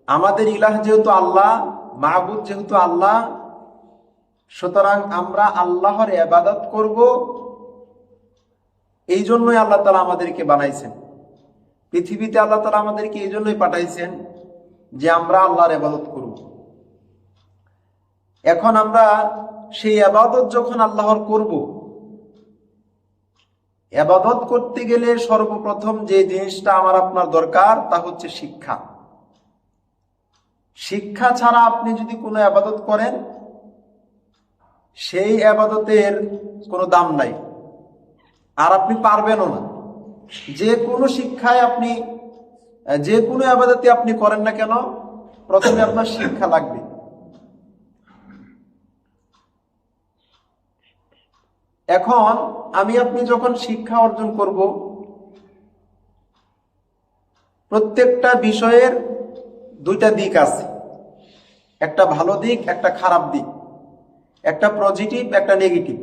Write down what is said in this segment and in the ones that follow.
আমাদের ইলাহ যেহেতু আল্লাহ, মাহবুদ যেহেতু আল্লাহ, সুতরাং আমরা আল্লাহর ইবাদত করব। এই জন্যই আল্লাহ তাআলা আমাদেরকে বানাইছেন পৃথিবীতে। আল্লাহ তাআলা আমাদেরকে এই জন্যই পাঠাইছেন যে আমরা আল্লাহর ইবাদত করব। এখন আমরা সেই ইবাদত যখন আল্লাহর করব, ইবাদত করতে গেলে সর্বপ্রথম যে জিনিসটা আমার আপনার দরকার তা হচ্ছে শিক্ষা। শিক্ষা ছাড়া আপনি যদি কোনো ইবাদত করেন, সেই ইবাদতের কোনো দাম নাই, আর আপনি পারবেনও না। যে কোনো শিক্ষায় আপনি, যে কোনো ইবাদতে আপনি করেন না কেন, প্রথমে আপনার শিক্ষা লাগবে। এখন আমি আপনি যখন শিক্ষা অর্জন করব, প্রত্যেকটা বিষয়ের দুইটা দিক আছে, একটা ভালো দিক, একটা খারাপ দিক, একটা পজিটিভ, একটা নেগেটিভ।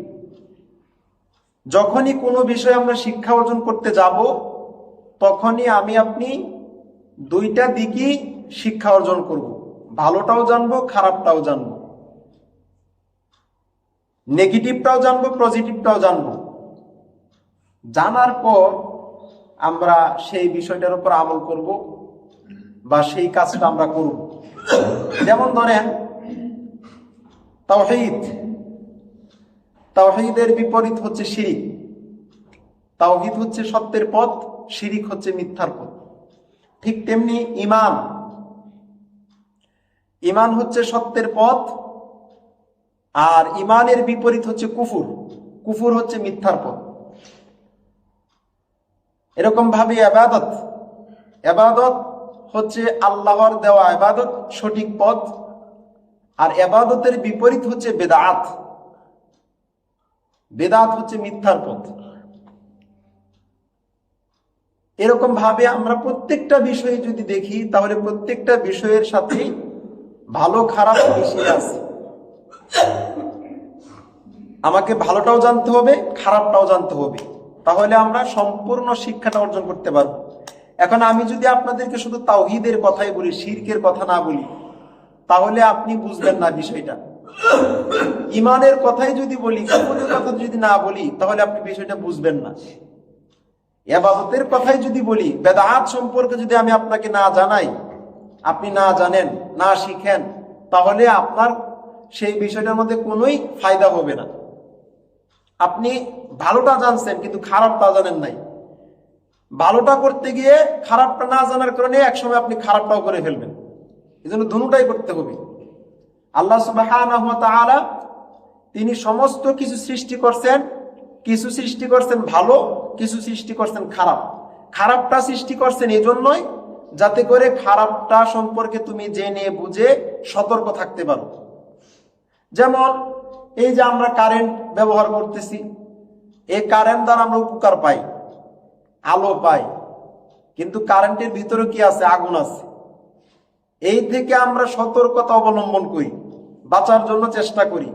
যখনই কোনো বিষয়ে আমরা শিক্ষা অর্জন করতে যাব, তখনই আমি আপনি দুইটা দিকই শিক্ষা অর্জন করব। ভালোটাও জানবো, খারাপটাও জানবো, নেগেটিভটাও জানবো, পজিটিভটাও জানবো। জানার পর আমরা সেই বিষয়টার উপর আমল করব বা সেই কাজটা আমরা করব। যেমন ধরেন তাওহীদ, তাওহীদের বিপরীত হচ্ছে শিরিক। তাওহীদ হচ্ছে সত্যের পথ, শিরিক হচ্ছে মিথ্যার পথ। ঠিক তেমনি ঈমান, ঈমান হচ্ছে সত্যের পথ, আর ঈমানের বিপরীত হচ্ছে কুফর। কুফর হচ্ছে মিথ্যার পথ। এরকম ভাবে ইবাদত, ইবাদত হচ্ছে আল্লাহর দেওয়া ইবাদত, সঠিক পথ, আর ইবাদতের বিপরীত হচ্ছে বেদাত। বেদাত হচ্ছে মিথ্যার পথ। এরকম ভাবে আমরা প্রত্যেকটা বিষয়ে যদি দেখি, তাহলে প্রত্যেকটা বিষয়ের সাথে ভালো খারাপ মিশিয়ে আছে। আমাকে ভালোটাও জানতে হবে, খারাপটাও জানতে হবে, তাহলে আমরা সম্পূর্ণ শিক্ষাটা অর্জন করতে পারবো। এখন আমি যদি আপনাদেরকে শুধু তাওহীদের কথাই বলি, শিরকের কথা না বলি, তাহলে আপনি বুঝবেন না বিষয়টা। ঈমানের কথাই যদি বলি, কুফরের কথা যদি না বলি, তাহলে আপনি বিষয়টা বুঝবেন না। ইবাদতের কথাই যদি বলি, বেদাত সম্পর্কে যদি আমি আপনাকে না জানাই, আপনি না জানেন, না শিখেন, তাহলে আপনার সেই বিষয়টার মধ্যে কোনোই ফায়দা হবে না। আপনি ভালোটা জানছেন কিন্তু খারাপটা জানেন নাই। ভালোটা করতে গিয়ে খারাপটা না জানার কারণে একসময় আপনি খারাপটাও করে ফেলবেন। এই জন্য দুটোটাই করতে হবে। আল্লাহ সুবহানাহু ওয়া তাআলা তিনি সমস্ত কিছু সৃষ্টি করছেন, কিছু সৃষ্টি করছেন ভালো, কিছু সৃষ্টি করছেন খারাপ। খারাপটা সৃষ্টি করছেন এই জন্যই যাতে করে খারাপটা সম্পর্কে তুমি জেনে বুঝে সতর্ক থাকতে পারো। যেমন এই যে আমরা কারেন্ট ব্যবহার করতেছি, এই কারেন্ট দ্বারা আমরা উপকার পাই, আলো পাই, কিন্তু কারেন্টের ভিতরে কি আছে? আগুন আছে। এই থেকে আমরা সতর্কতা অবলম্বন করি, বাঁচার জন্য চেষ্টা করি,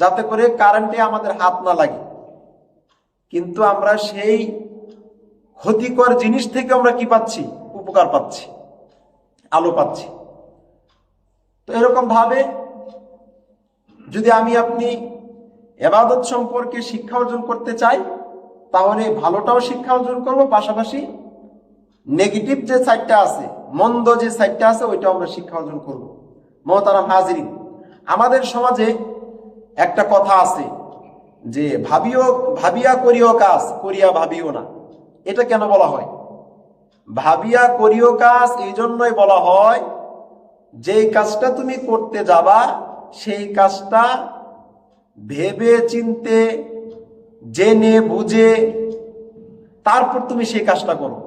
যাতে করে কারেন্টে আমাদের হাত না লাগে। কিন্তু আমরা সেই ক্ষতিকর জিনিস থেকে আমরা কি পাচ্ছি? উপকার পাচ্ছি, আলো পাচ্ছি। তো এরকম ভাবে যদি আমি আপনি ইবাদত সম্পর্কে শিক্ষা অর্জন করতে চাই, তাহলে ভালোটাও শিক্ষা অর্জন করব, পাশাপাশি নেগেটিভ যে সাইডটা আছে, মন্দ যে সাইডটা আছে, ওইটাও আমরা শিক্ষা অর্জন করব। মুহতারাম হাজিরিন, আমাদের সমাজে একটা কথা আছে যে ভাবিয়া করিও কাজ, করিয়া ভাবিও না। এটা কেন বলা হয়? ভাবিয়া করিও কাজ এই জন্যই বলা হয়, যে কাজটা তুমি করতে যাবা, সেই কাজটা ভেবে চিনতে, জেনে বুঝে তারপর তুমি সেই কাজটা করো।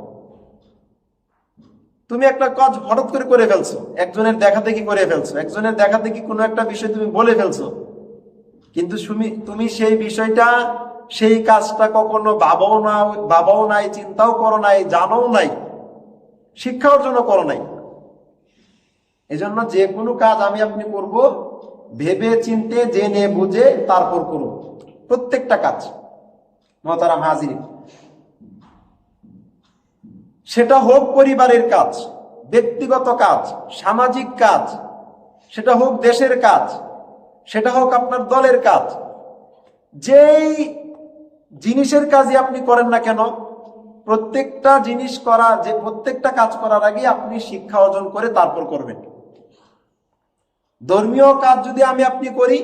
তুমি একটা কাজ হঠাৎ করে ফেলছো, একজনের দেখা দেখি করে ফেলছো, একজনের দেখা দেখি কোনো একটা বিষয় তুমি বলে ফেলছো, কিন্তু তুমি সেই বিষয়টা, সেই কাজটা কখনো ভাবাও নাই, চিন্তাও করো নাই, জানাও নাই, শিক্ষা অর্জনও করো নাই। এজন্য যে কোনো কাজ আমি আপনি করব, ভেবে চিনতে, জেনে বুঝে তারপর করব, প্রত্যেকটা কাজ। মুহতারাম হাজিরিন, সেটা হোক পরিবারের কাজ, ব্যক্তিগত কাজ, সামাজিক কাজ, সেটা হোক দেশের কাজ, সেটা হোক আপনার দলের কাজ, যেই জিনিসের কাজই আপনি করেন না কেন, প্রত্যেকটা জিনিস করা, যে প্রত্যেকটা কাজ করার আগে আপনি শিক্ষা অর্জন করে তারপর করবেন। ধর্মীয় কাজ যদি আপনি করি,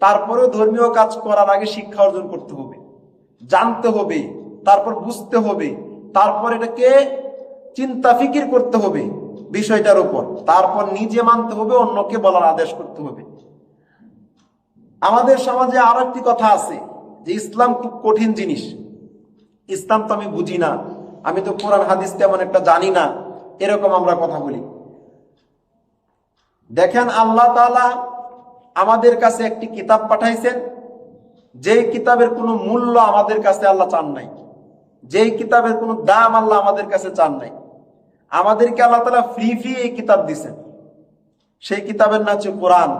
তারপরেও ধর্মীয় কাজ করার আগে শিক্ষা অর্জন করতে হবে, জানতে হবে, তারপর বুঝতে হবে, তারপর এটাকে চিন্তা ফিকির করতে হবে বিষয়টার উপর, তারপর নিজে মানতে হবে, অন্যকে বলার আদেশ করতে হবে। আমাদের সমাজে আরো একটি কথা আছে যে ইসলাম খুব কঠিন জিনিস, ইসলাম তো আমি বুঝি না, আমি তো কোরআন হাদিস তেমন একটা জানি না, এরকম আমরা কথা বলি। দেখেন, আল্লাহ তাআলা আমাদের কাছে একটি কিতাব পাঠাইছেন, যেই কিতাবের কোনো মূল্য আমাদের কাছে আল্লাহ চান নাই, যেই কিতাবের কোনো দাম আল্লাহ আমাদের কাছে চান নাই। আমাদেরকে আল্লাহ তাআলা ফ্রি এই কিতাব দিছেন, সেই কিতাবের নাম হচ্ছে কোরআন।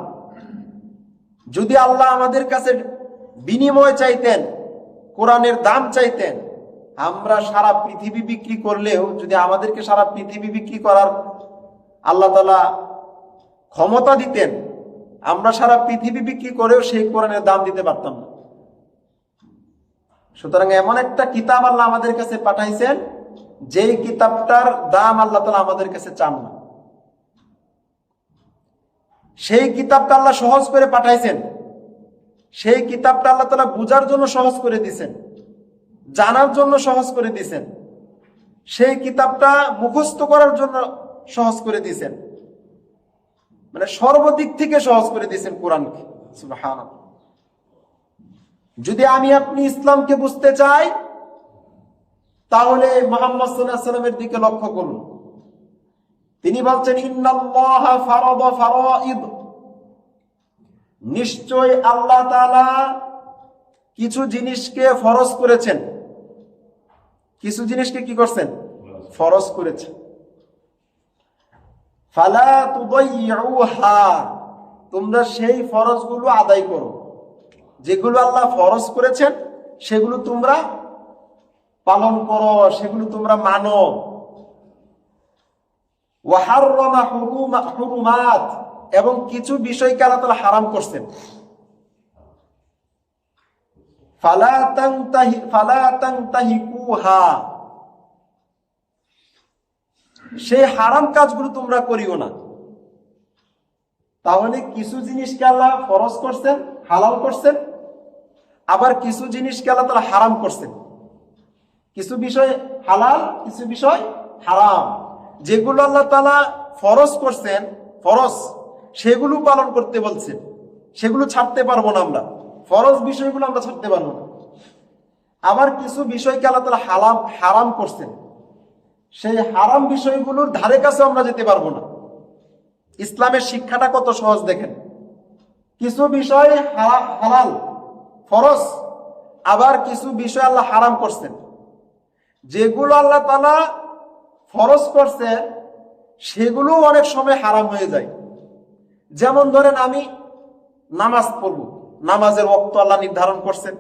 যদি আল্লাহ আমাদের কাছে বিনিময় চাইতেন, কোরআনের দাম চাইতেন, আমরা সারা পৃথিবী বিক্রি করলেও, যদি আমাদেরকে সারা পৃথিবী বিক্রি করার আল্লাহ তাআলা ক্ষমতা দিতেন, আমরা সারা পৃথিবী বিক্রি করেও সেই কোরআনের দাম দিতে পারতাম না। সুতরাং এমন একটা কিতাব আল্লাহ আমাদের কাছে পাঠাইছেন, যেই কিতাবটার দাম আল্লাহ তাআলা আমাদের কাছে চান না। সেই কিতাবটা আল্লাহ সহজ করে পাঠাইছেন, সেই কিতাবটা আল্লাহ তাআলা বুঝার জন্য সহজ করে দিয়েছেন, জানার জন্য সহজ করে দিয়েছেন, সেই কিতাবটা মুখস্থ করার জন্য সহজ করে দিয়েছেন, মানে সর্বদিক থেকে সহজ করে দিয়েছেন কোরআনকে। সুবহানাল্লাহ। যদি আপনি ইসলামকে বুঝতে চাই, তাহলে মুহাম্মদ সাল্লাল্লাহু আলাইহি ওয়াসাল্লামের দিকে লক্ষ্য করুন। তিনি বলছেন, ইন্নাল্লাহা ফারাদা ফারাইদ, নিশ্চয় আল্লাহ তাআলা কিছু জিনিসকে ফরজ করেছেন। কিছু জিনিসকে কি করছেন? ফরজ করেছেন। ফালা তুদাইয়ুহা, তোমরা সেই ফরজগুলো আদায় করো। যেগুলো আল্লাহ ফরজ করেছেন সেগুলো তোমরা পালন করো, সেগুলো তোমরা মানো। ওয়া হাররামা হুরুমাত, এবং কিছু বিষয়কে আল্লাহ তাআলা হারাম করছেন। ফালা তানতাহিকুহা, সেই হারাম কাজগুলো তোমরা করিও না। তাহলে কিছু জিনিসকে আল্লাহ ফরজ করছেন, হালাল করছেন, আবার কিছু জিনিসকে আল্লাহ তাআলা হারাম করছেন। কিছু বিষয় হালাল, কিছু বিষয় হারাম। যেগুলো আল্লাহ তাআলা ফরজ করছেন, ফরজ, সেগুলো পালন করতে বলছেন, সেগুলো ছাড়তে পারবো না আমরা, ফরজ বিষয়গুলো আমরা ছাড়তে পারবো না। আবার কিছু বিষয়কে আল্লাহ তাআলা হারাম করছেন, সেই হারাম বিষয়গুলোর ধারে কাছে আমরা যেতে পারবো না। ইসলামের শিক্ষাটা কত সহজ দেখেন। কিছু বিষয় হালাল, ফরজ, আবার কিছু বিষয় আল্লাহ হারাম করছেন। যেগুলো আল্লাহ তাআলা ফরজ করছেন সেগুলো অনেক সময় হারাম হয়ে যায়। যেমন ধরেন, আমি নামাজ পড়ব, নামাজের ওয়াক্ত আল্লাহ নির্ধারণ করছেন,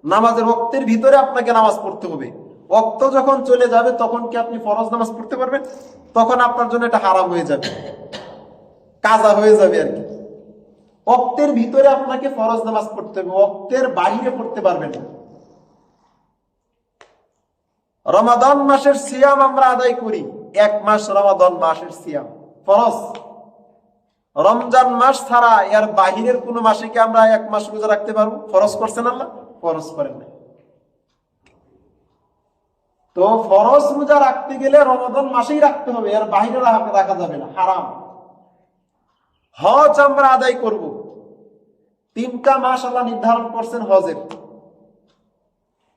নামাজের ওয়াক্তের ভিতরে আপনাকে নামাজ পড়তে হবে। ওয়াক্ত যখন চলে যাবে তখন কি আপনি ফরজ নামাজ পড়তে পারবেন? তখন আপনার জন্য এটা হারাম হয়ে যাবে, কাজা হয়ে যাবে আর কি। ওয়াক্তের ভিতরে আপনাকে ফরজ নামাজ পড়তে হবে, ওয়াক্তের বাইরে পড়তে পারবেন না। রমাদান মাসের সিয়াম আমরা আদায় করি, এক মাস রমাদান মাসের সিয়াম ফরজ। রমজান মাস ছাড়া এর বাহিরের কোন মাসে কি আমরা এক মাস রোজা রাখতে পারবো? ফরজ করছেন আল্লাহ? ফরজ করেন না। তো ফরজ রোজা রাখতে গেলে রমাদান মাসেই রাখতে হবে, এর বাহিরে রাখা যাবে না, হারাম। হজ আমরা আদায় করব, 3টা মাস আল্লাহ নির্ধারণ করছেন হজের।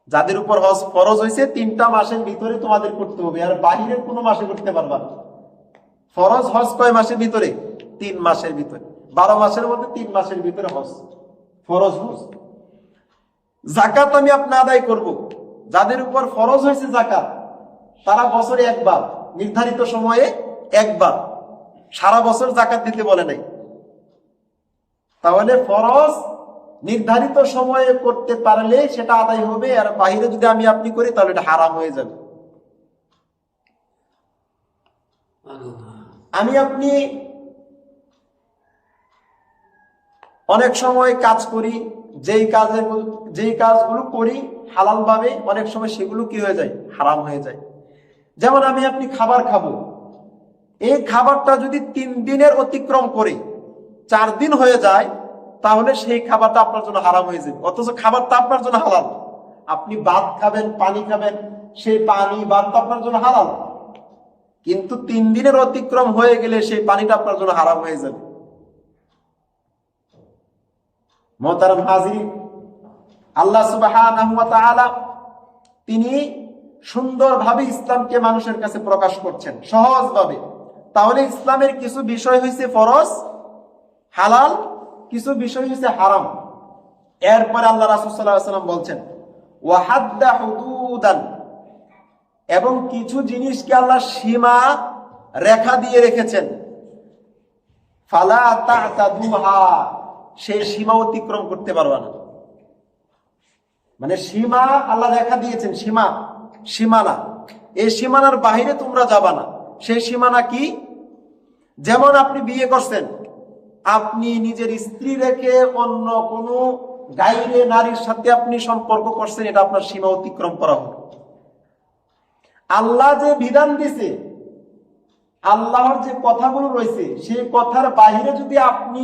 যাদের উপর হজ ফরজ হয়েছে 3টা মাসের ভিতরে তোমাদের করতে হবে, আর বাহিরের কোনো মাসে করতে পারবা না। ফরজ হজ কয় মাসের ভিতরে? 3 মাসের ভিতরে। 12 মাসের মধ্যে 3 মাসের ভিতরে হজ, ফরজ হজ। যাকাত আমি আদায় করব, যাদের উপর ফরজ হয়েছে যাকাত, তারা বছরে একবার, নির্ধারিত সময়ে একবার, সারা বছর যাকাত দিতে বলে নাই। তাহলে ফরজ নির্ধারিত সময়ে করতে পারলে সেটা আদায় হবে, আর বাহিরে যদি আপনি করি তাহলে এটা হারাম হয়ে যাবে। আমি আপনি অনেক সময় কাজ করি, যেই কাজগুলো করি হালাল ভাবে, অনেক সময় সেগুলো কি হয়ে যায়, হারাম হয়ে যায়। যেমন আমি আপনি খাবার খাবো, এই খাবারটা যদি 3 দিনের অতিক্রম করে 4 দিন হয়ে যায়, তাহলে সেই খাবারটা আপনার জন্য হারাম হয়ে যাবে, অথচ খাবারটা আপনার জন্য হালাল। আপনি ভাত খাবেন, পানি খাবেন, সেই পানি ভাতটা আপনার জন্য হালাল, কিন্তু 3 দিনের অতিক্রম হয়ে গেলে সেই পানিটা আপনার জন্য হারাম হয়ে যাবে। মোহতারাম হাজিরিন, আল্লাহ সুবহানাহু ওয়া তাআলা তিনি সুন্দরভাবে ইসলামকে মানুষের কাছে প্রকাশ করছেন সহজভাবে। তাহলে ইসলামের কিছু বিষয় হয়েছে ফরজ হালাল, কিছু বিষয় হয়েছে হারাম। এরপরে আল্লাহ রাসূল সাল্লাল্লাহু আলাইহি ওয়াসাল্লাম বলছেন ওয়া হাদ্দা হুদুদান, এবং কিছু জিনিসকে আল্লাহ সীমা রেখা দিয়ে রেখেছেন, ফালা তা'তাদুহা, সেই সীমা অতিক্রম করতে পারবে না। মানে সীমা আল্লাহ রেখা দিয়েছেন, সীমানা, এই সীমানার বাহিরে তোমরা যাবা না। সেই সীমানা কি? যেমন আপনি বিয়ে করছেন, আপনি নিজের স্ত্রী রেখে অন্য কোনো গাইরে নারীর সাথে আপনি সম্পর্ক করছেন, এটা আপনার সীমা অতিক্রম করা হলো। আল্লাহ যে বিধান দিছে, আল্লাহর যে কথাগুলো রয়েছে, সেই কথার বাহিরে যদি আপনি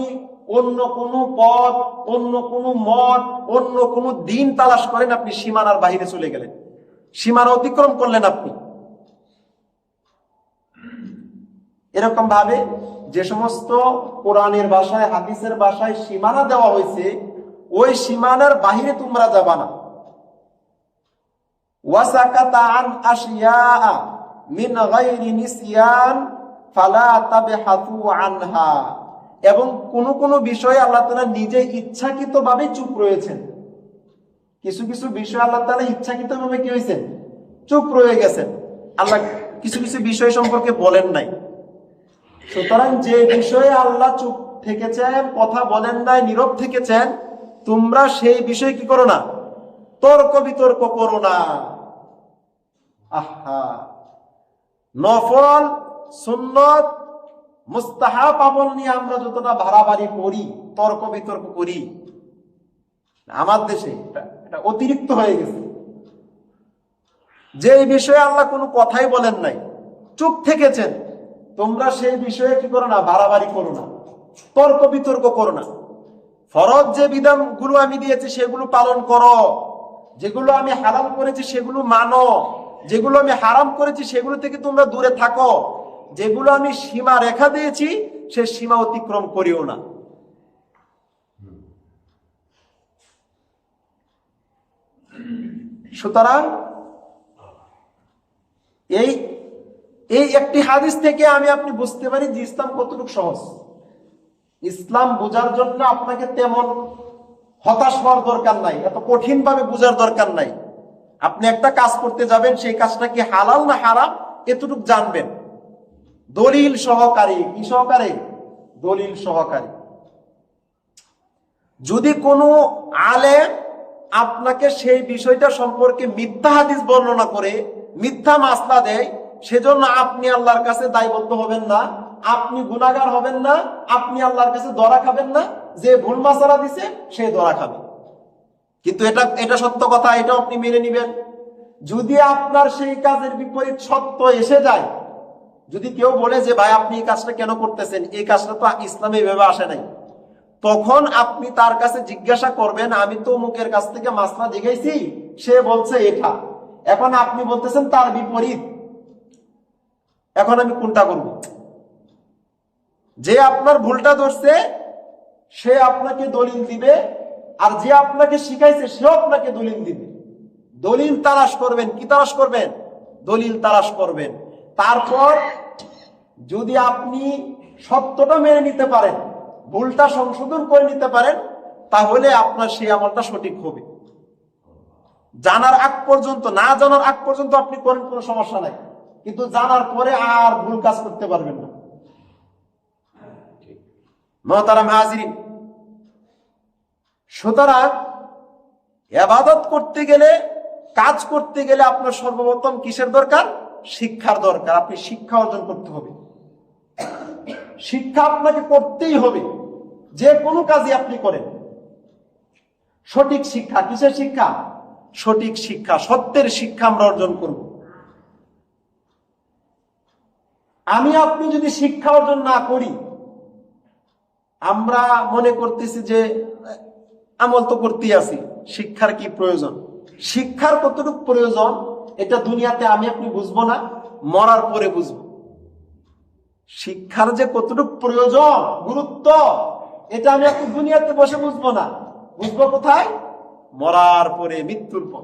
অন্য কোনো পথ, অন্য কোনো মত, অন্য কোনো দিন তালাশ করেন, আপনি সীমানার বাহিরে চলে গেলেন, সীমানা অতিক্রম করলেন আপনি। এরকম ভাবে যে সমস্ত কোরআনের ভাষায়, হাদিসের ভাষায় সীমানা দেওয়া হয়েছে, ওই সীমানার বাহিরে তোমরা যাবা না। ওয়াসাকাতা আন আশিয়া মিন গায়রি নিসিয়ান ফালা তাবহাতু আনহা, এবং কোন কোন বিষয়ে আল্লাহ তাআলা নিজে ইচ্ছাকৃতভাবে চুপ রয়েছেন। কিছু কিছু বিষয় আল্লাহ তাআলা ইচ্ছাকৃতভাবে কি হয়েছেন, চুপ রয়ে গেছেন। আল্লাহ কিছু কিছু বিষয় সম্পর্কে বলেন নাই। সুতরাং যে বিষয়ে আল্লাহ চুপ থেকেছেন, কথা বলেন নাই, নীরব থেকেছেন, তোমরা সেই বিষয়ে কি করো না, তর্ক বিতর্ক করো না। আহা, নফল, সুন্নত, মুস্তাহাব আমল নিয়ে আমরা যতটা বাড়াবাড়ি করি, তর্ক বিতর্ক করি, আমার দেশে এটা অতিরিক্ত হয়ে গেছে। যে বিষয়ে আল্লাহ কোনো কথাই বলেন নাই, চুপ থেকেছেন, তোমরা সেই বিষয়ে কি করো না, বাড়াবাড়ি করো না, তর্ক বিতর্ক করো না। ফরজ যে বিধানগুলো আমি দিয়েছি সেগুলো পালন করো, যেগুলো আমি হারাম করেছি সেগুলো মানো, যেগুলো আমি হারাম করেছি সেগুলো থেকে তোমরা দূরে থাকো, যেগুলো আমি সীমা রেখা দিয়েছি সে সীমা অতিক্রম করিও না। সুতরাং এই একটি হাদিস থেকে আমি আপনি বুঝতে পারি যে ইসলাম কতটুকু সহজ। ইসলাম বোঝার জন্য আপনাকে তেমন হতাশ হওয়ার দরকার নাই, এত কঠিন ভাবে বোঝার দরকার নাই। আপনি একটা কাজ করতে যাবেন, সেই কাজটা কি হালাল না হারাম এতটুকু জানবেন, দলিল সহকারে। কি সহকারে? দলিল সহকারে। যদি কোনো আলেম আপনাকে সেই বিষয়টা সম্পর্কে মিথ্যা হাদিস বর্ণনা করে, মিথ্যা মাসলা দেয়, সেজন্য আপনি আল্লাহর কাছে দায়বদ্ধ হবেন না, আপনি গুনাহগার হবেন না, আপনি আল্লাহর কাছে ধরা খাবেন না। যে ভুল মাসালা দিছে সে ধরা খাবে। কিন্তু এটা সত্য কথা, এটা আপনি মেনে নিবেন। যদি আপনার সেই কাজের বিপরীত সত্য এসে যায়, যদি কেউ বলে যে ভাই আপনি এই কাজটা কেন করতেছেন, এই কাজটা তো ইসলামে এভাবে আসে নাই, তখন আপনি তার কাছে জিজ্ঞাসা করবেন, আমি তো মুখের কাছ থেকে মাসলা জিজ্ঞাসি, সে বলছে এটা, এখন আপনি বলতেছেন তার বিপরীত, এখন আমি কোনটা করব? যে আপনার ভুলটা ধরছে সে আপনাকে দলিল দিবে, আর যে আপনাকে শিখাইছে সেও আপনাকে দলিল দিবে। দলিল তালাশ করবেন। কি তালাশ করবেন? দলিল তালাশ করবেন। তারপর যদি আপনি সত্যটা মেনে নিতে পারেন, ভুলটা সংশোধন করে নিতে পারেন, তাহলে আপনার সেই আমলটা সঠিক হবে। জানার আগ পর্যন্ত, না জানার আগ পর্যন্ত আপনি করেন, কোনো সমস্যা নাই, কিন্তু জানার পরে আর ভুল কাজ করতে পারবেন না। মুহতারাম হাজিরিন, সুতরাং ইবাদত করতে গেলে, কাজ করতে গেলে আপনার সর্বপ্রথম কিসের দরকার? শিক্ষার দরকার। আপনি শিক্ষা অর্জন করতে হবে। শিক্ষা আপনাকে করতেই হবে, যে কোনো কাজই আপনি করেন। সঠিক শিক্ষা, কিসের শিক্ষা? সঠিক শিক্ষা, সত্যের শিক্ষা আমরা অর্জন করব। আমি আপনি যদি শিক্ষা অর্জন না করি, আমরা মনে করতেছি যে আমল তো করতেই আছি, শিক্ষার কি প্রয়োজন? শিক্ষার কতটুকু প্রয়োজন এটা দুনিয়াতে আমি আপনি বুঝবো না, মরার পরে বুঝবো। শিক্ষার যে কতটুকু প্রয়োজন, গুরুত্ব, এটা আমি আপনি দুনিয়াতে বসে বুঝবো না, বুঝবো কোথায়? মরার পরে, মৃত্যুর পর।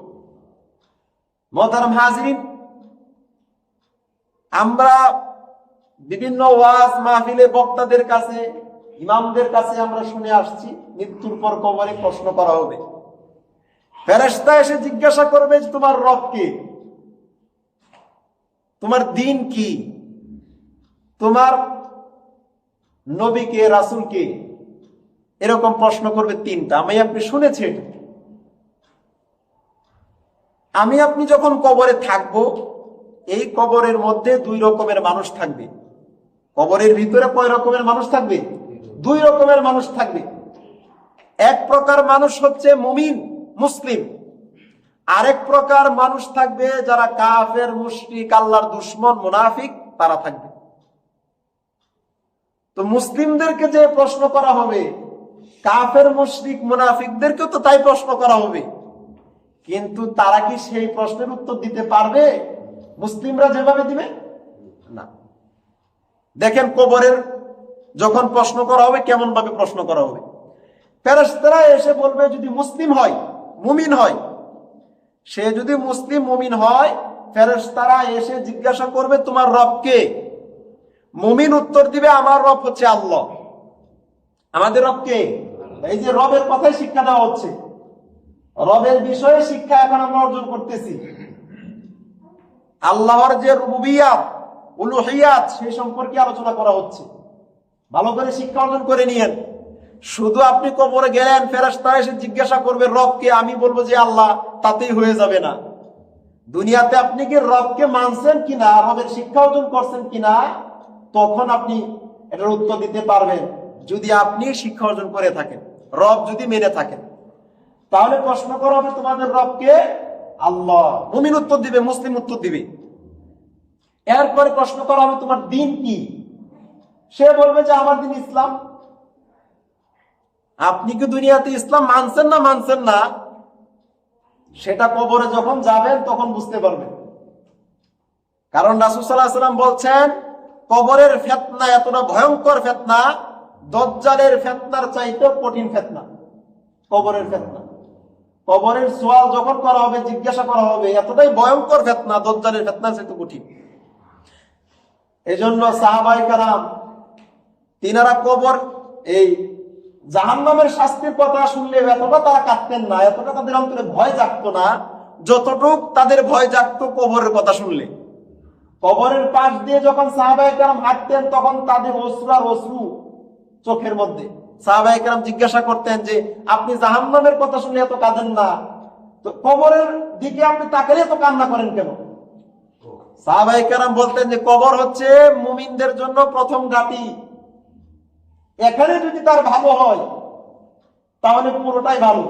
মোহতারাম হাজিরিন, আমরা বিভিন্ন ওয়াজ মাহফিলে বক্তাদের কাছে, ইমামদের কাছে আমরা শুনে আসছি, মৃত্যুর পর কবরে প্রশ্ন করা হবে। ফেরেশতা এসে জিজ্ঞাসা করবে যে তোমার রব কে, তোমার দিন কি, তোমার নবী কে, রাসূল কে, এরকম প্রশ্ন করবে তিনটা। আমি আপনি শুনেছি এটা। আমি আপনি যখন কবরে থাকব, এই কবরের মধ্যে দুই রকমের মানুষ থাকবে। কবরের ভিতরে কয় রকমের মানুষ থাকবে? দুই রকমের মানুষ থাকবে। এক প্রকার মানুষ হচ্ছে মুমিন, মুসলিম। আরেক প্রকার মানুষ থাকবে যারা কাফের, মুশরিক, আল্লাহর দুশমন, মুনাফিক, তারা থাকবে। তো মুসলিমদেরকে যে প্রশ্ন করা হবে, কাফের, মুশরিক, মুনাফিকদেরকেও তো তাই প্রশ্ন করা হবে। কিন্তু তারা কি সেই প্রশ্নের উত্তর দিতে পারবে মুসলিমরা যেভাবে দিবে? না। দেখেন কবরের যখন প্রশ্ন করা হবে, কেমন ভাবে প্রশ্ন করা হবে। ফেরেশতারা এসে বলবে, যদি মুসলিম হয়, মুমিন হয়, সে যদি মুসলিম মুমিন হয়, ফেরেশতারা এসে জিজ্ঞাসা করবে তোমার রব কে? মুমিন উত্তর দিবে আমার রব হচ্ছে আল্লাহ। আমাদের রব কে? এই যে রবের কথাই শিক্ষা দেওয়া হচ্ছে, রবের বিষয়ে শিক্ষা এখন আমরা অর্জন করতেছি। আল্লাহর যে রুবুবিয়াত, উলুহিয়াত, সেই সম্পর্কে আলোচনা করা হচ্ছে। ভালো করে শিক্ষা অর্জন করে নিয়েন। শুধু আপনি কবরে গেলেন, ফেরেশতা এসে জিজ্ঞাসা করবে রবকে, আমি বলবো যে আল্লাহ, তাতেই হয়ে যাবে না। দুনিয়াতে আপনি কি রবকে মানছেন কিনা, রবের শিক্ষা অর্জন করছেন কিনা, তখন আপনি এটার উত্তর দিতে পারবেন। যদি আপনি শিক্ষা অর্জন করে থাকেন, রব যদি মেনে থাকেন, তাহলে প্রশ্ন করা হবে তোমাদের রবকে? আল্লাহ। মুমিন উত্তর দিবে, মুসলিম উত্তর দিবে। এরপরে প্রশ্ন করা হবে তোমার দিন কি? সে বলবে যে আমার দিন ইসলাম। আপনি কি দুনিয়াতে ইসলাম মানছেন না মানছেন না, সেটা কবরে যখন যাবেন তখন বুঝতে পারবেন। কারণ রাসূল সাল্লাল্লাহু আলাইহি ওয়াসাল্লাম বলছেন, কবরের ফিতনা এতটা ভয়ঙ্কর ফিতনা, দাজ্জালের ফিতনার চাইতে কঠিন ফিতনা কবরের ফিতনা। কবরের সওয়াল যখন করা হবে, জিজ্ঞাসা করা হবে, এতটাই ভয়ঙ্কর ফিতনা, দাজ্জালের ফিতনার চাইতে কঠিন। এজন্য সাহাবায়ে কেরাম তিনারা কবর, এই জাহান্নামের শাস্তির কথা শুনলে এতটা তারা কাঁদতেন না, এতটা তাদের অন্তরে ভয় জাগতো না, যতটুক তাদের ভয় জাগতো কবরের কথা শুনলে। কবরের পাশ দিয়ে যখন সাহাবায়ে কেরাম হাঁটতেন, তখন তাদের অশ্রু আর অশ্রু চোখের মধ্যে। সাহাবায়ে কেরাম জিজ্ঞাসা করতেন যে আপনি জাহান্নামের কথা শুনলে এত কাঁদেন না, তো কবরের দিকে আপনি তাকালে এত কান্না করেন কেন? সাহাবায়ে কেরাম বলতেন যে কবর হচ্ছে মুমিনদের জন্য প্রথম ঘাঁটি। এখানে যদি তার ভালো হয় তাহলে পুরোটাই ভালো,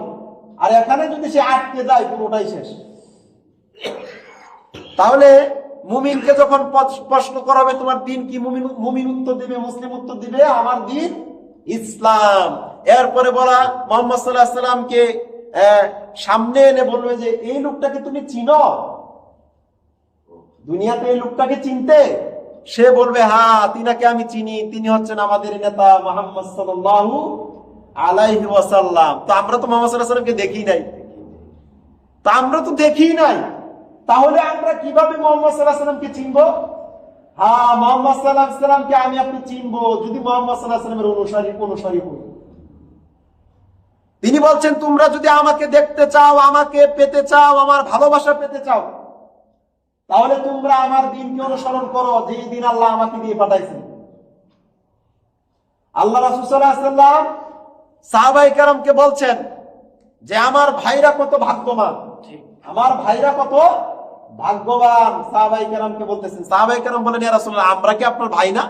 আর এখানে যদি সে আটকে যায় পুরোটাই শেষ। তাহলে মুমিনকে যখন প্রশ্ন করা হবে তোমার দিন কি, মুমিন উত্তর দিবে, মুসলিম উত্তর দিবে আমার দিন ইসলাম। এরপরে বলা মুহাম্মদ সাল্লাল্লাহু আলাইহি ওয়াসাল্লামকে সামনে এনে বলবে যে এই লোকটাকে তুমি চিনো, দুনিয়াতে এই লোকটাকে চিনতে? সে বলবে হ্যাঁ, তিনাকে আমি চিনি, তিনি হচ্ছেন আমাদের নেতা মুহাম্মদ সাল্লাল্লাহু আলাইহি ওয়াসাল্লাম। তো আমরা তো মুহাম্মদ সাল্লাল্লাহু আলাইহি ওয়াসাল্লামকে দেখি নাই, তাহলে আমরা কিভাবে মুহাম্মদ সাল্লাল্লাহু আলাইহি ওয়াসাল্লামকে চিনবো? হ্যাঁ, মুহাম্মদ সাল্লাল্লাহু আলাইহি ওয়াসাল্লামকে আমি আপনি চিনবো যদি মুহাম্মদ সাল্লাল্লাহু আলাইহি ওয়াসাল্লামের অনুসারী হই। তিনি বলছেন তোমরা যদি আমাকে দেখতে চাও, আমাকে পেতে চাও, আমার ভালোবাসা পেতে চাও, তাহলে তোমরা আমার দিনকে অনুসরণ করো, যে দিন আল্লাহ আমাকে দিয়ে পাঠাইছেন। আল্লাহ রাসূল সাল্লাল্লাহু আলাইহি ওয়াসাল্লাম সাহাবায়ে কেরামকে বলছেন যে আমার ভাইরা কত ভাগ্যবান, আমার ভাইরা কত ভাগ্যবান। সাহাবায়ে কেরামকে বলতেছেন, সাহাবায়ে কেরাম বলেন ইয়া রাসূলুল্লাহ, আমরা কি আপনার ভাই না?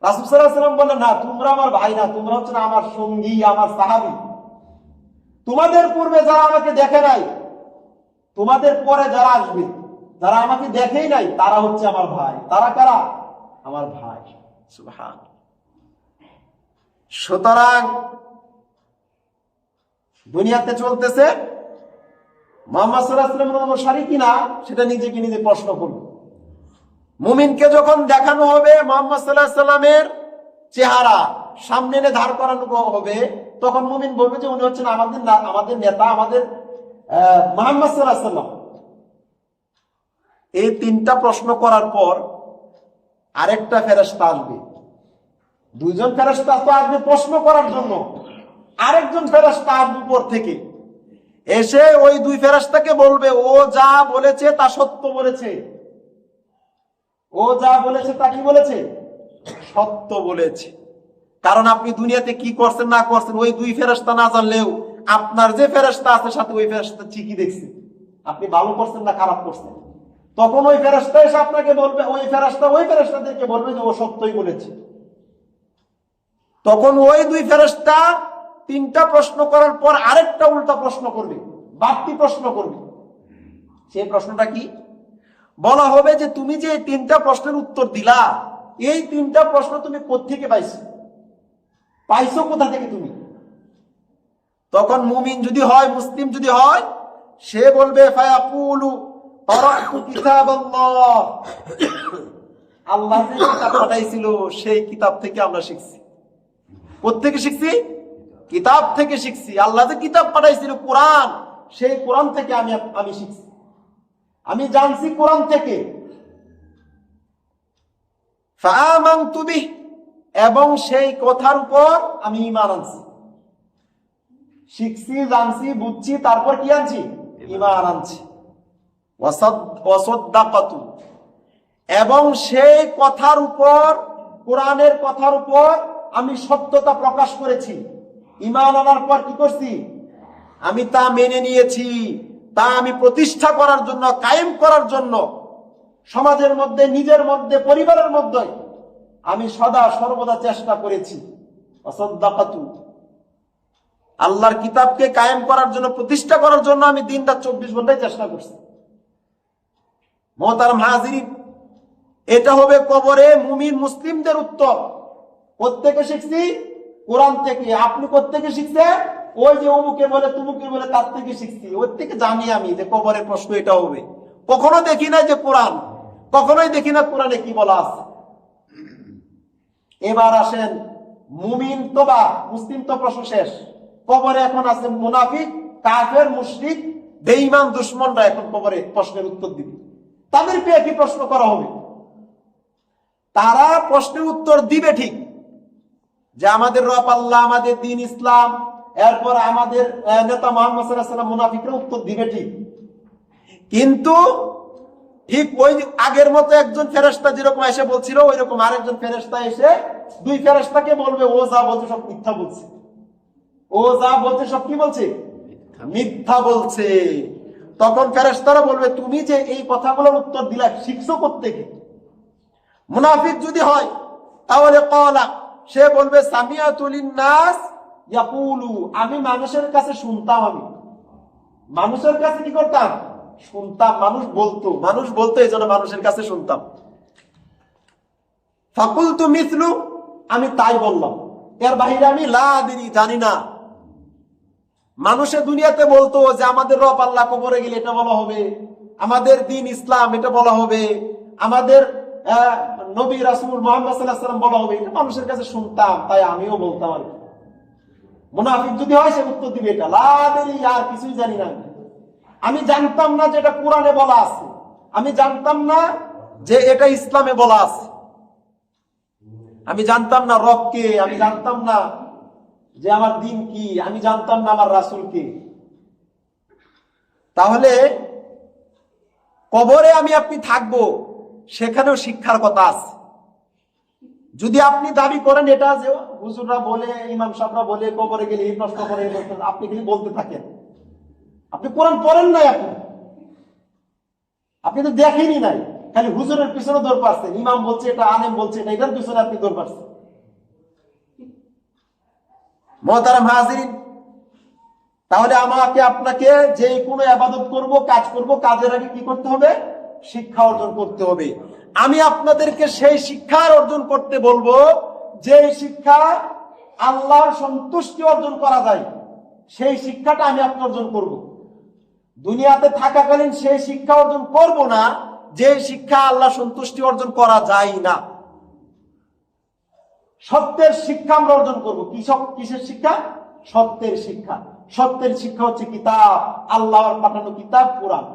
রাসূল সাল্লাল্লাহু আলাইহি ওয়াসাল্লাম বললেন, না, তোমরা আমার ভাই না, তোমরা হচ্ছে না আমার সঙ্গী, আমার সাহাবী। তোমাদের পূর্বে যারা আমাকে দেখে নাই, তোমাদের পরে যারা আসবে, যারা আমাকে দেখেই নাই, তারা হচ্ছে আমার ভাই। তারা কারা? আমার ভাই। সুবহান। সুতরাং দুনিয়াতে চলতেছে, মুহাম্মদ সাল্লাল্লাহু আলাইহি ওয়াসাল্লামের অনুসারী কিনা সেটা নিজেকে নিজে প্রশ্ন করবে। মুমিনকে যখন দেখানো হবে মুহাম্মদ সাল্লাল্লাহু আলাইহি ওয়াসাল্লামের চেহারা সামনে এনে ধার করানো হবে, তখন মুমিন বলবে যে উনি হচ্ছেন আমাদের নেতা, আমাদের মুহাম্মদ সাল্লাল্লাহু আলাইহি ওয়াসাল্লাম। এই তিনটা প্রশ্ন করার পর আরেকটা ফেরেশতা আসবে। দুইজন ফেরেশতা তো আসবে প্রশ্ন করার জন্য, আরেকজন ফেরেশতা আসবে উপর থেকে এসে ওই দুই ফেরেশতাকে বলবে, ও যা বলেছে তা সত্য বলেছে, ও যা বলেছে তা কি বলেছে? সত্য বলেছে। কারণ আপনি দুনিয়াতে কি করছেন না করছেন ওই দুই ফেরেশতা না জানলেও আপনার যে ফেরেশতা আছে সাথে ওই ফেরেশতা ঠিকই দেখছে আপনি ভালো করছেন না খারাপ করছেন। তখন ওই ফেরেশতা এসে আপনাকে বলবে, ওই ফেরেশতাদেরকে বলবে যে ও সত্যই বলেছে। তখন ওই দুই ফেরেশতা তিনটা প্রশ্ন করার পর আরেকটা উল্টা প্রশ্ন করবে, বাড়তি প্রশ্ন করবে। সেই প্রশ্নটা কি? বলা হবে যে তুমি যে এই তিনটা প্রশ্নের উত্তর দিলা, এই তিনটা প্রশ্ন তুমি কোত্থেকে পাইছো কোথা থেকে তুমি? তখন মুমিন যদি হয়, মুসলিম যদি হয়, সে বলবে ফায়াকুলু তারাকতু কিতাবাল্লাহ, আল্লাহ যে কিতাব পাঠাইছিল সেই কিতাব থেকে আমরা শিখছি। কোত্থেকে শিখছি? কিতাব থেকে শিখছি। আল্লাহ যে কিতাব পাঠাইছিল কোরআন, সেই কোরআন থেকে আমি শিখছি, আমি জানছি কোরআন থেকে। ফাআমানতু বিহি, এবং সেই কথার উপর আমি ঈমান আনছি। শিখছি, জানছি, বুঝছি, তারপর কি আনছি? ঈমান আনছি। ওয়াসাদ্দাকাতু, এবং সেই কথার উপর, কোরআনের কথার উপর আমি সত্যতা প্রকাশ করেছি। ঈমান আনার পর কি করছি? আমি তা মেনে নিয়েছি, তা আমি প্রতিষ্ঠা করার জন্য, কায়েম করার জন্য সমাজের মধ্যে, নিজের মধ্যে, পরিবারের মধ্যে আমি সদা সর্বদা চেষ্টা করেছি। ওয়াসাদ্দাকাতু, আল্লাহর কিতাবকে কায়েম করার জন্য, প্রতিষ্ঠা করার জন্য আমি দিনরাত 24 ঘন্টায় চেষ্টা করছি। মুহতারাম হাজিরিন, এটা হবে কবরে মুমিন মুসলিমদের উত্তর। কোত্থেকে শিখছি? কোরআন থেকে। আপনি কোত্থেকে শিখছেন? ওই যে অমুকে বলে তুমুকে বলে তার থেকে শিখছি। ওর থেকে জানি আমি যে কবরের প্রশ্ন এটা হবে। কখনো দেখি না যে কোরআন, কখনোই দেখি না কোরআনে কি বলা আছে। এবার আসেন মুমিন তো বা মুসলিম তো প্রশ্ন শেষ। কবরে এখন আছে মুনাফিক, কাফের, মুশরিক, বেঈমান, দুশমনরা এখন কবরে প্রশ্নের উত্তর দিবে। তাদেরকে একই প্রশ্ন করা হবে। তারা প্রশ্নের উত্তর দিবে ঠিক যে আমাদের রব আল্লাহ, আমাদের দিন ইসলাম, এরপর আমাদের নেতা মুহাম্মদ সাল্লাল্লাহু আলাইহি ওয়াসাল্লাম, মুনাফিকরা উত্তর দিবে ঠিক। কিন্তু ঠিক ওই আগের মতো একজন ফেরেশতা যেরকম এসে বলছিল, ওই রকম আরেকজন ফেরেশতা এসে দুই ফেরেশতাকে বলবে, ও যা বলছে সব মিথ্যা বলছে, ও যা বলছে সব কি বলছে? মিথ্যা বলছে। তখন ফেরেশতারা বলবে, তুমি যে এই কথাগুলোর উত্তর দিলা শিখছো কোত্থেকে? মুনাফিক যদি হয় তাহলে ক্বালা, সে বলবে সামিআতু লিন-নাস ইয়াকুলু, আমি মানুষের কাছে শুনতাম, আমি মানুষের কাছে কি করতাম? শুনতাম। মানুষ বলতো এই জন্য মানুষের কাছে শুনতাম। ফাকুলতু মিসলু, আমি তাই বললাম, এর বাহিরে আমি লা আদরি, জানি না। মানুষে দুনিয়াতে বলতো যে আমাদের রব আল্লাহ, কবরে গেলে এটা বলা হবে, আমাদের দিন ইসলাম এটা বলা হবে, আমাদের নবী রাসূল মুহাম্মদ সাল্লাল্লাহু আলাইহি ওয়াসাল্লাম বলা হবে। এটা মানুষের কাছে শুনতাম, তাই আমিও বলতাম আর কি। মুনাফিক যদি হয় সে উত্তর দিবে এটা লা আদরি, আর কিছুই জানি না। আমি জানতাম না যে এটা কোরআনে বলা আছে, আমি জানতাম না যে এটা ইসলামে বলা আছে, আমি জানতাম না রবকে, আমি জানতাম না যে আমার দিন কি, আমি জানতাম না আমার রাসূল কে। তাহলে কবরে আমি আপনি থাকবো, সেখানেও শিক্ষার কথা আছে। যদি আপনি দাবি করেন এটা যে হুজুররা বলে, ইমাম সাহেবরা বলে কবরে গেলে এই প্রশ্ন করে, আপনি খালি বলতে থাকেন, আপনি কোরআন পড়েন নাই, আপনি তো দেখেনি নাই, খালি হুজুরের পিছনে দৌড় পাচ্ছেন, ইমাম বলছে এটা, আলেম বলছে এটা, এটার পিছনে আপনি দৌড় পাচ্ছেন। মুহতারাম হাজিরিন, তাহলে আমাকে আপনাকে যে কোনো ইবাদত করব, কাজ করব, কাজের আগে কি করতে হবে? শিক্ষা অর্জন করতে হবে। আমি আপনাদেরকে সেই শিক্ষার অর্জন করতে বলবো যে শিক্ষা আল্লাহর সন্তুষ্টি অর্জন করা যায়, সেই শিক্ষাটা আমি আপনি অর্জন করব। দুনিয়াতে থাকাকালীন সেই শিক্ষা অর্জন করব না যে শিক্ষা আল্লাহ সন্তুষ্টি অর্জন করা যায় না। সত্যের শিক্ষা আমরা অর্জন করব। কিসের শিক্ষা? সত্যের শিক্ষা। সত্যের শিক্ষা হচ্ছে কিতাব, আল্লাহর পাঠানো কিতাব কোরআন।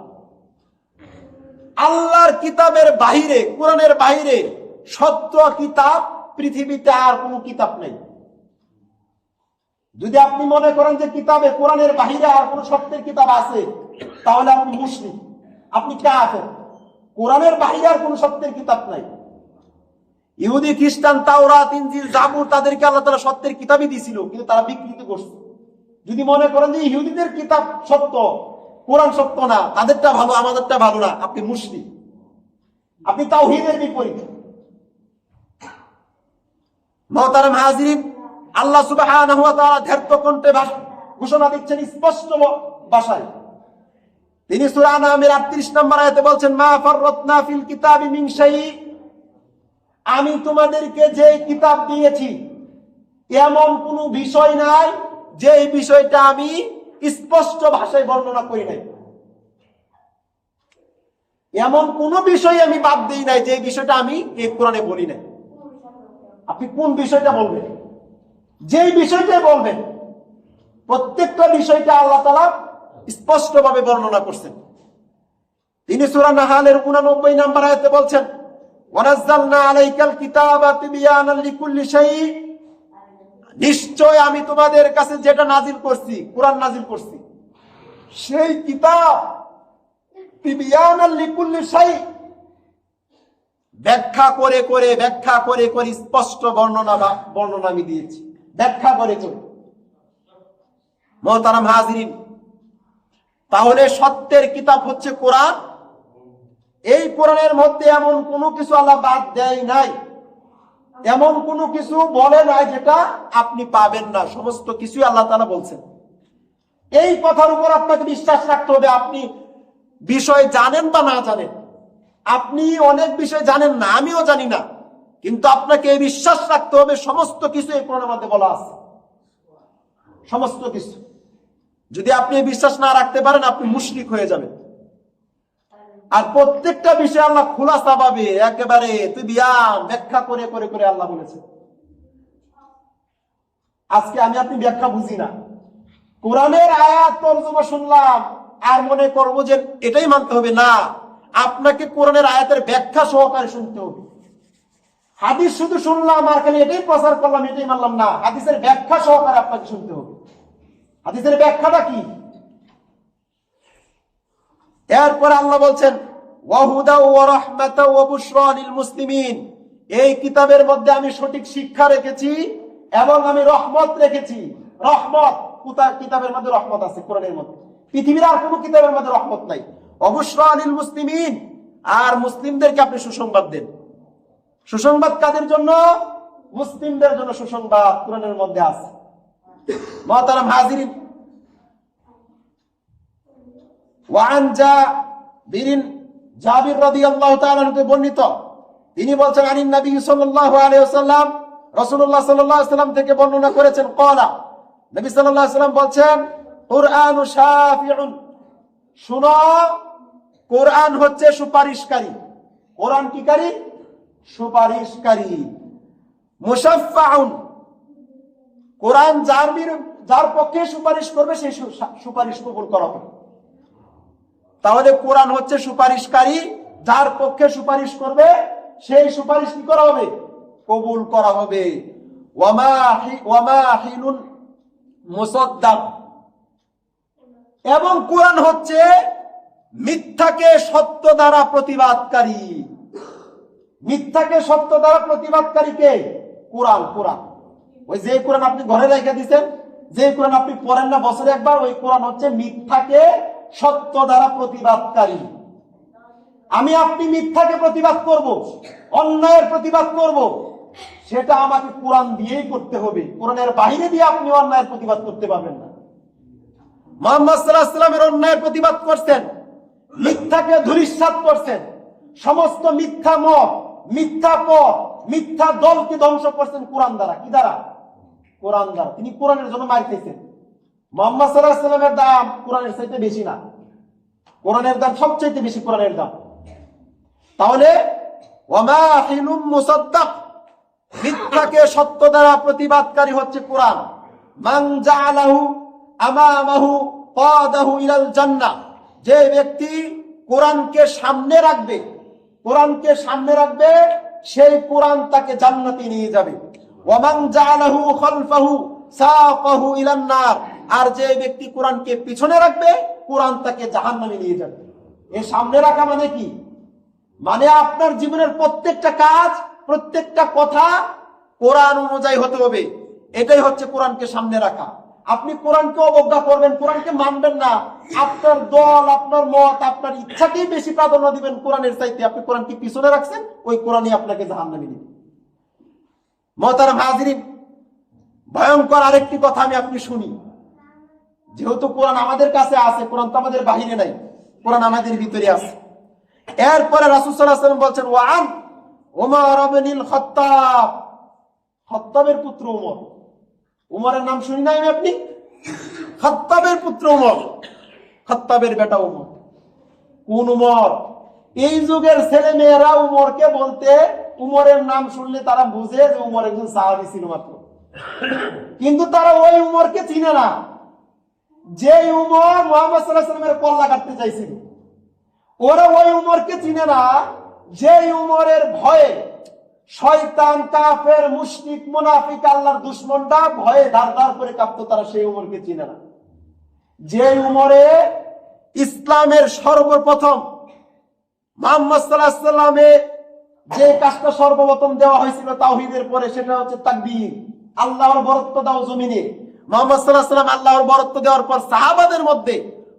আল্লাহর কিতাবের বাহিরে, কোরআনের বাহিরে সত্য কিতাব পৃথিবীতে আর কোনো কিতাব নেই। যদি আপনি মনে করেন যে কিতাবে কোরআনের বাহিরে আর কোনো সত্যের কিতাব আছে, তাহলে আপনি মুশরিক, আপনি কাফের। কোরআনের বাহিরে আর কোনো সত্যের কিতাব নাই। ইহুদি, খ্রিস্টান, তাওরাত, ইনজিল, জাবুর তাদেরকে আল্লাহ তাআলা সত্যের কিতাবই দিয়েছিল, কিন্তু তারা বিকৃত করছে। যদি মনে করেন যে ইহুদিদের কিতাব সত্য, কোরআন সত্য না, তাদেরটা ভালো, আমাদেরটা ভালো না, আপনি মুশরিক, আপনি তাওহীদের বিপরীত। মুহতারাম হাজিরিন, আল্লাহ সুবহানাহু ওয়া তাআলা ধৈর্য কণ্ঠে ঘোষণা দিচ্ছেন স্পষ্ট ভাষায়। তিনি সূরা আনআমের 38 নম্বর আয়াতে বলছেন, মা ফাররাতনা ফিল কিতাবি মিন শাই, আমি তোমাদেরকে যে কিতাব দিয়েছি এমন কোন বিষয় নাই যে বিষয়টা আমি স্পষ্ট ভাষায় বর্ণনা করি নাই। এমন কোন বিষয় আমি বাদ দিই নাই যে বিষয়টা আমি এই কোরআনে বলি নাই। আপনি কোন বিষয়টা বলবেন? যে বিষয়টাই বলবেন, প্রত্যেকটা বিষয়টা আল্লাহ তাআলা স্পষ্টভাবে বর্ণনা করছেন। তিনি সূরা নাহালের 89 নম্বর আয়াতে বলছেন, ওয়ানাজ্জালনা আলাইকাল কিতাবা তিবয়ানাল লিকুল্লি শাই, নিশ্চয় আমি তোমাদের কাছে যেটা নাজিল করছি, কোরআন নাজিল করছি, সেই কিতাব তিবয়ানাল লিকুল্লি শাই, ব্যাখ্যা করে করে স্পষ্ট বর্ণনা আমি দিয়েছি, ব্যাখ্যা করে করে। মুহতারাম হাজিরিন, তাহলে সত্যের কিতাব হচ্ছে কোরআন। এই কোরআনের মধ্যে এমন কোনো কিছু আল্লাহ বাদ দেয় নাই, এমন কোনো কিছু বলে নাই যেটা আপনি পাবেন না। সমস্ত কিছু আল্লাহ তাআলা বলছেন। এই কথার উপর আপনাকে বিশ্বাস রাখতে হবে। আপনি বিষয় জানেন বা না জানেন, আপনি অনেক বিষয় জানেন না, আমিও জানি না, কিন্তু আপনাকে এই বিশ্বাস রাখতে হবে সমস্ত কিছু এই কোরআনের মধ্যে বলা আছে, সমস্ত কিছু। যদি আপনি এই বিশ্বাস না রাখতে পারেন, আপনি মুশরিক হয়ে যাবেন। আর প্রত্যেকটা বিষয় আল্লাহ খুলাসা ভাবে একেবারে তিবিয়ান ব্যাখ্যা করে করে করে আল্লাহ বলেছে। আজকে আপনি ব্যাখ্যা বুঝি না, কোরআনের আয়াত তরজমা শুনলাম আর মনে করব যে এটাই মানতে হবে, না, আপনাকে কোরআনের আয়াতের ব্যাখ্যা সহকারে শুনতে হবে। হাদিস শুধু শুনলাম আর খালি এটাই প্রচার করলাম, এটাই মানলাম না, হাদিসের ব্যাখ্যা সহকারে আপনাকে শুনতে হবে। হাদিসের ব্যাখ্যাটা কি? এরপর আল্লাহ বলছেন, ওয়াহুদা ওয়া রাহমাতা ওয়া বুশরা লিল মুসলিমিন, এই কিতাবের মধ্যে আমি সঠিক শিক্ষা রেখেছি এবং আমি রহমত রেখেছি। রহমত কোথায়? কিতাবের মধ্যে রহমত আছে, কোরআনের মধ্যে। পৃথিবীর আর কোনো কিতাবের মধ্যে রহমত নাই। ওয়া বুশরা লিল মুসলিমিন, আর মুসলিমদেরকে আপনি সুসংবাদ দেন। সুসংবাদ কাদের জন্য? মুসলিমদের জন্য সুসংবাদ কোরআনের মধ্যে আছে। মুহতারাম হাজিরিন, ওয়ান জাবির রাদিয়াল্লাহু তাআলা থেকে বর্ণিত, তিনি বলছেন, আনিন নবী সাল্লাল্লাহু আলাইহি ওয়াসাল্লাম, রাসূলুল্লাহ সাল্লাল্লাহু আলাইহি ওয়াসাল্লাম থেকে বর্ণনা করেছেন, ক্বালা, নবী সাল্লাল্লাহু আলাইহি ওয়াসাল্লাম বলছেন, কুরআনু শাফিউন, শুনো, কোরআন হচ্ছে সুপারিশকারী। কোরআন কি কারী? সুপারিশকারী। মুশাফফাউন, কোরআন যার পক্ষে সুপারিশ করবে সেই সুপারিশ কবুল করা হবে। তাহলে কোরআন হচ্ছে সুপারিশকারী, যার পক্ষে সুপারিশ করবে সেই সুপারিশ কি করা হবে? কবুল করা হবে। ওয়ামাহিনুন মুসাদ্দাক, এবং কোরআন হচ্ছে মিথ্যাকে সত্য দ্বারা প্রতিবাদকারী। মিথ্যাকে সত্য দ্বারা প্রতিবাদকারী কে? কোরআন। কোরআন, ওই যে কোরআন আপনি ঘরে রেখে দিচ্ছেন, যে কোরআন আপনি পড়েন না বছরে একবার, ওই কোরআন হচ্ছে মিথ্যাকে সত্য দ্বারা প্রতিবাদকারী। আপনি মিথ্যাকে প্রতিবাদ করব, অন্যায়ের প্রতিবাদ করব, সেটা আমাকে কোরআন দিয়েই করতে হবে। কোরআনের বাইরে দিয়ে আপনি অন্যায়ের প্রতিবাদ করতে পারবেন না। মুহাম্মদ সাল্লাল্লাহু আলাইহি ওয়াসাল্লামের অন্যায়ের প্রতিবাদ করছেন, মিথ্যাকে ধূলিসাৎ করছেন, সমস্ত মিথ্যা মত, মিথ্যা পথ, মিথ্যা দলকে ধ্বংস করছেন কোরআন দ্বারা। কি দ্বারা? কোরআন দ্বারা। তিনি কোরআনের জন্য মার খেয়েছেন। মুহাম্মদ সাল্লাল্লাহু আলাইহি ওয়াসাল্লামের দাম কোরআনের চাইতে বেশি না, কোরআনের দাম সবচেয়ে বেশি, কোরআনের দাম। তাহলে ওয়ামা হিলুম মুসাদ্দাক, মিথ্যাকে সত্য দ্বারা প্রতিবাদকারী হচ্ছে কোরআন। মান জাআলাহু আমামাহু কাদাহু ইলাল জান্নাহ, যে ব্যক্তি কোরআনকে সামনে রাখবে, কোরআনকে সামনে রাখবে, সেই কোরআন তাকে জান্নাতে নিয়ে যাবে। ওয়া মান জাআলাহু খালফাহু সাকাহু ইলান নার, আর যে ব্যক্তি কোরআনকে পিছনে রাখবে, কোরআন তাকে জাহান্নামে নিয়ে যাবে। এই সামনে রাখা মানে কি? মানে আপনার জীবনের প্রত্যেকটা কাজ, প্রত্যেকটা কথা কোরআন অনুযায়ী হতে হবে। এটাই হচ্ছে কোরআনকে সামনে রাখা। আপনি কোরআনকে অবজ্ঞা করবেন, কোরআনকে মানবেন না, আপনার দল, আপনার মত, আপনার ইচ্ছাকেই বেশি প্রাধান্য দিবেন কোরআনের চাইতে, আপনি কোরআনকে পিছনে রাখছেন, ওই কোরআনই আপনাকে জাহান্নামে নিবে। মুহতারাম হাজিরিন, ভয়ঙ্কর আরেকটি কথা আপনি শুনি। যেহেতু কোরআন আমাদের কাছে আছে, কোরআন তো আমাদের বাহিরে নাই, কোরআন আমাদের ভিতরে আছে। এরপরে রাসূল সাল্লাল্লাহু আলাইহি ওয়াসাল্লাম বলছেন, ওয়ান ওমর ইবনুল খাত্তাব, খাত্তাবের পুত্র ওমর। উমরের নাম শুনি নাই আপনি? খাত্তাবের পুত্র ওমর, খাত্তাবের বেটা ওমর। কোন উমর? এই যুগের ছেলে মেয়েরা উমরকে বলতে, উমরের নাম শুনলে তারা বুঝে যে উমর একজন সাহাবী ছিল মাত্র, কিন্তু তারা ওই উমরকে চিনে না যে উমর মুহাম্মদ সাল্লাল্লাহু আলাইহি ওয়াসাল্লামের কল্লা কাটতে চাইছিল। ওরা ওই উমরকে চিনে না যে উমরের ভয়ে শয়তান, কাফের, মুশরিক, মুনাফিক, আল্লাহর দুশমনরা ভয়ে ধার ধার করে কাঁপতো, তারা সেই উমরকে চিনে না। যে উমরে ইসলামের সর্বপ্রথম মুহাম্মদ সাল্লাল্লাহু আলাইহি ওয়াসাল্লামে যে কাজটা সর্বপ্রথম দেওয়া হয়েছিল তাওহীদের পরে, সেটা হচ্ছে তাকবীর, আল্লাহর বরত্ব দাও জমিনে। মুহাম্মদ সাল্লাল্লাহু আলাইহি ওয়াসাল্লাম আল্লাহর বরত্ব দেওয়ার পর সাহাবাদের মধ্যে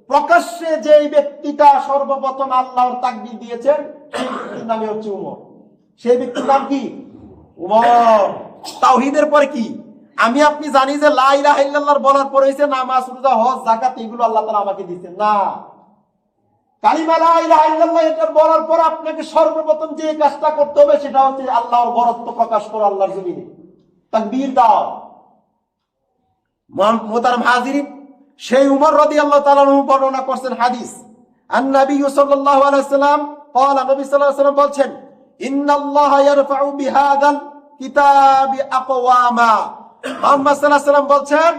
প্রকাশ্যে যে ব্যক্তিটা সর্বপ্রথম আল্লাহর তাকবীর দিয়েছেন, সেই ব্যক্তির নাম হচ্ছে উমর। সেই ব্যক্তির নাম কি? উমর। তাওহীদের পরে কি আমি আপনি জানি যে লা ইলাহা ইল্লাল্লাহ বলার পরে হইছে নামাজ, রোজা, হজ, যাকাত, এগুলো আল্লাহ তাআলা আমাকে দিয়েছেন না। কালিমা লা ইলাহা ইল্লাল্লাহ এটা বলার পর আপনাকে সর্বপ্রথম যে কাজটা করতে হবে সেটা হচ্ছে আল্লাহর বরত্ব প্রকাশ করো আল্লাহর জমিনে, তাকবীর দাও। মুহতারাম হাজিরিন, সেই উমর রাদিয়াল্লাহু তাআলা আনহু বর্ণনা করছেন হাদিস, আন-নবী সাল্লাল্লাহু আলাইহি ওয়াসাল্লাম قال, নবী সাল্লাল্লাহু আলাইহি ওয়াসাল্লাম বলছেন, ইন্নাল্লাহা ইয়ারফাউ বিহাদাল কিতাবি আকওয়ামা। মুহাম্মদ সাল্লাল্লাহু আলাইহি ওয়াসাল্লাম বলছেন,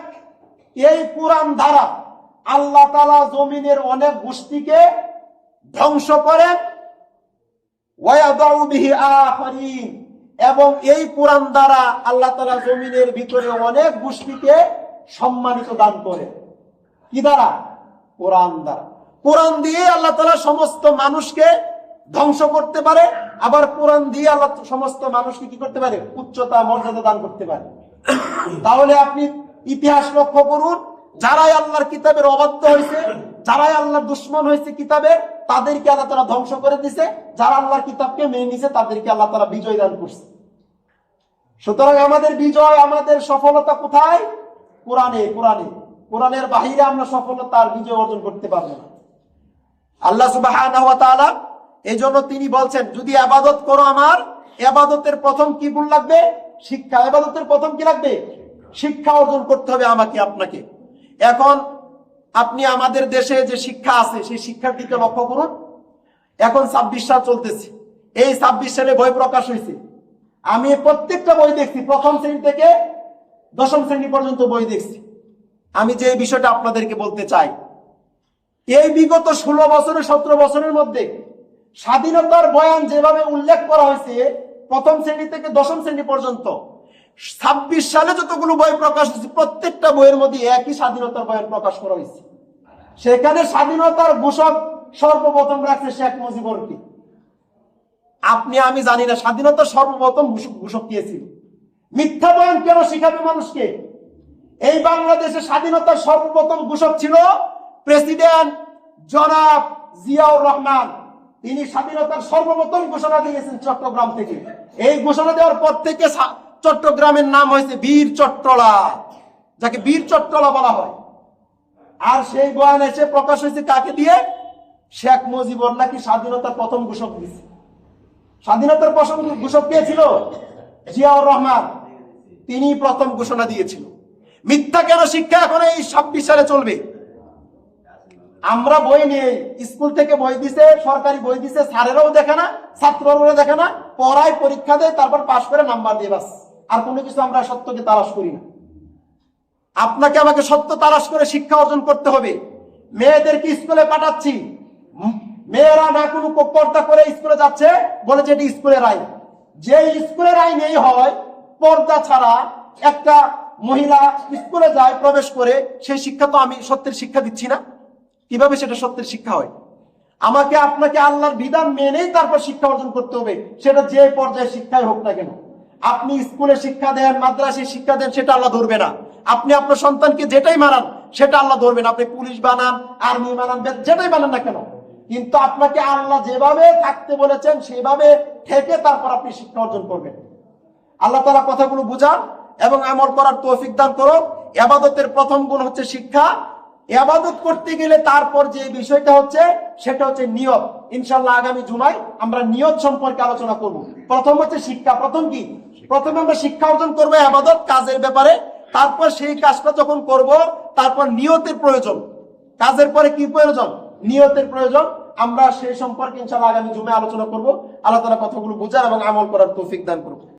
এই কুরআন দ্বারা আল্লাহ তাআলা জমিনের অনেক গোষ্ঠীকে ধ্বংস করেন, ওয়া ইয়াদাউ বিহি আখারিন, এবং এই কুরআন দ্বারা আল্লাহ তাআলা জমিনের ভিতরে অনেক গোষ্ঠীকে সম্মানিত দান করেন। কি দ্বারা? কোরআন দ্বারা। কোরআন দিয়ে আল্লাহ তাআলা সমস্ত মানুষকে ধ্বংস করতে পারে, আবার কোরআন দিয়ে আল্লাহ সমস্ত মানুষকে কি করতে পারে? উচ্চতা, মর্যাদা দান করতে পারে। তাহলে আপনি ইতিহাস লক্ষ্য করুন, যারাই আল্লাহর কিতাবের অবাধ্য হয়েছে, যারাই আল্লাহর দুশমন হয়েছে কিতাবের, তাদেরকে আল্লাহ তাআলা ধ্বংস করে দিয়েছে। যারা আল্লাহর কিতাবকে মেনে নিয়েছে তাদেরকে আল্লাহ তাআলা বিজয় দান করছে। সুতরাং আমাদের বিজয়, আমাদের সফলতা কোথায়? কোরআনে। কোরআনে, কোরআনের বাহিরে আমরা সফলতা আর বিজয় অর্জন করতে পারবো না। আল্লাহ সুবহানাহু ওয়া তাআলা এই জন্য তিনি বলছেন, যদি ইবাদত করো আমার, ইবাদতের প্রথম কি গুণ লাগবে? শিক্ষা। ইবাদতের প্রথম কি লাগবে? শিক্ষা অর্জন করতে হবে আমাকে, আপনাকে। এখন আপনি আমাদের দেশে যে শিক্ষা আছে সেই শিক্ষার দিকে লক্ষ্য করুন। এখন 26 সাল চলতেছে, এই 26 সালে বই প্রকাশ হয়েছে। আমি প্রত্যেকটা বই দেখছি, প্রথম শ্রেণী থেকে দশম শ্রেণী পর্যন্ত বই দেখছি। আমি যে বিষয়টা আপনাদেরকে বলতে চাই, এই বিগত 16 বছরের 17 বছরের মধ্যে স্বাধীনতার বয়ান যেভাবে উল্লেখ করা হয়েছে প্রথম শ্রেণী থেকে দশম শ্রেণী পর্যন্ত, 26 সালে যতগুলো বই প্রকাশ হয়েছে প্রত্যেকটা বইয়ের মধ্যে একই স্বাধীনতার বয়ান প্রকাশ করা হয়েছে। সেখানে স্বাধীনতার ঘোষক সর্বপ্রথম রাখছে শেখ মুজিবুরকে। আপনি আমি জানি না স্বাধীনতার সর্বপ্রথম ঘোষক কে ছিল। মিথ্যা বয়ান কেন শিখাবে মানুষকে? এই বাংলাদেশে স্বাধীনতার সর্বপ্রথম ঘোষক ছিল প্রেসিডেন্ট জনাব জিয়াউর রহমান। তিনি স্বাধীনতার সর্বপ্রথম ঘোষণা দিয়েছেন চট্টগ্রাম থেকে। এই ঘোষণা দেওয়ার পর থেকে চট্টগ্রামের নাম হয়েছে বীর চট্টলা, যাকে বীর চট্টলা বলা হয়। আর সেই বয়ান এসে প্রকাশ হয়েছে কাকে দিয়ে? শেখ মুজিবুর নাকি স্বাধীনতার প্রথম ঘোষক দিচ্ছে। স্বাধীনতার প্রথম ঘোষক কে ছিল? জিয়াউর রহমান। তিনি প্রথম ঘোষণা দিয়েছিল। মিথ্যা কেন শিক্ষা এখন এই 26 সালে চলবে? আমরা বই নিয়ে, স্কুল থেকে বই দিছে, সরকারি বই দিছে, স্যারেরাও দেখে না, ছাত্ররাও দেখে না, পড়ায়, পরীক্ষা দেয়, তারপর পাশ করে নাম্বার দিয়ে বাস। আর কোনো কিছু আমরা সত্যকে তালাশ করি না। আপনাকে আমাকে সত্য তালাশ করে শিক্ষা অর্জন করতে হবে। মেয়েদেরকে স্কুলে পাঠাচ্ছি, মেয়েরা না কোনো পর্দা করে স্কুলে যাচ্ছে, বলে যে এটি স্কুলের আইন। যে স্কুলের আইন এই হয়, পর্দা ছাড়া একটা মহিলা স্কুলে যায়, প্রবেশ করে, সেই শিক্ষা তো আমি সত্যের শিক্ষা দিচ্ছি না। কিভাবে সেটা সত্যের শিক্ষা হয়? আমাকে আপনাকে আল্লাহর বিধান মেনেই তারপর শিক্ষা অর্জন করতে হবে, সেটা যে পর্যায়ে শিক্ষাই হোক না কেন। আপনি স্কুলে শিক্ষা দেন, মাদ্রাসায় শিক্ষা দেন, সেটা আল্লাহ ধরবে না। আপনি আপনার সন্তানকে যেটাই মানান, সেটা আল্লাহ ধরবে না। আপনি পুলিশ বানান, আর্মি বানান, যেটাই বানান না কেন, কিন্তু আপনাকে আল্লাহ যেভাবে থাকতে বলেছেন সেভাবে থেকে তারপর আপনি শিক্ষা অর্জন করবেন। আল্লাহ তাআলা কথাগুলো বুঝান এবং আমল করার তৌফিক দান করো। ইবাদতের প্রথম গুণ হচ্ছে শিক্ষা। ইবাদত করতে গেলে তারপর যে বিষয়টা হচ্ছে, সেটা হচ্ছে নিয়ত। ইনশাআল্লাহ আগামী জুমায় আমরা নিয়ত সম্পর্কে আলোচনা করব। প্রথম হচ্ছে শিক্ষা। প্রথম কি? প্রথমে আমরা শিক্ষা অর্জন করবো ইবাদত কাজের ব্যাপারে। তারপর সেই কাজটা যখন করব, তারপর নিয়তের প্রয়োজন। কাজের পরে কি প্রয়োজন? নিয়তের প্রয়োজন। আমরা সেই সম্পর্কে ইনশাআল্লাহ আগামী জুমায় আলোচনা করব। আল্লাহ তাআলা কথাগুলো বুঝান এবং আমল করার তৌফিক দান করুন।